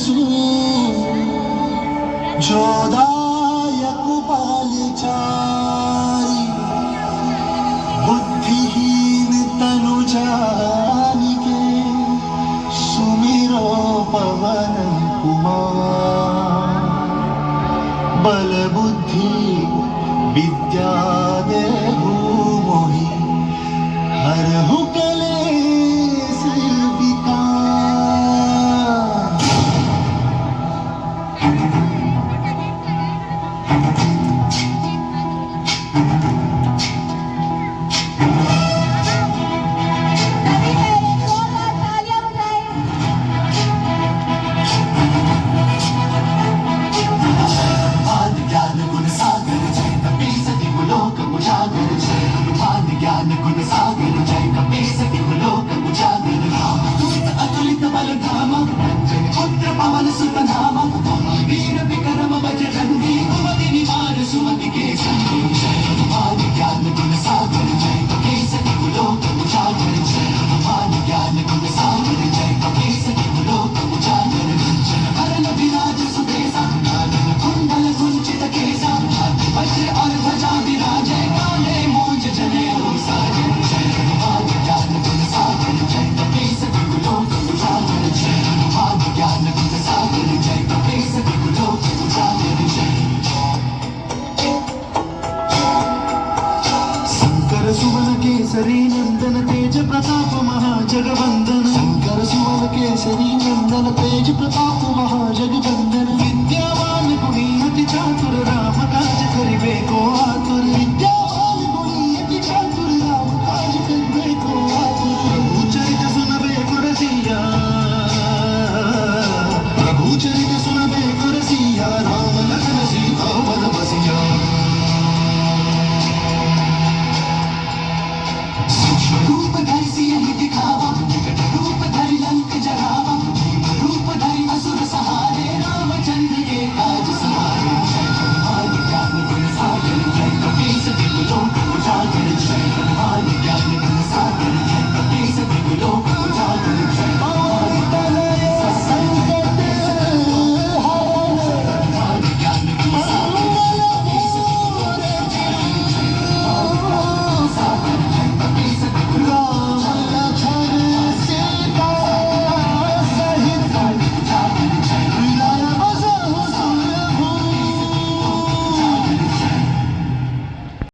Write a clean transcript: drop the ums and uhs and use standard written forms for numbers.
सू जोदायक पालचारी बुद्धिहीन तनु जानिके सुमिरो पवन कुमार बल बुद्धि विद्या देहु मोहि हरहु कलेश विकार। ज्ञान गुण सागर जय कपीस लोक उजागर दूत अतुलित बल धामा पुत्र पवन सुत नामा वीर विक्रम बजरंगी कुमति निवार सुमति के संगी हनुमान ज्ञान गुण सागर जय कपीस लोक उजागर हनुमान ज्ञान गुण सागर जय कपीस लोक उजागर करण विराज सुबेसा कुंडल कुंचित केसा वज्र और ध्वजा विराजे काले मूंज जने सुमन केसरी नंदन तेज प्रताप महाजगवंदन शंकर सुमन केसरी नंदन तेज प्रताप महाजगवंदन।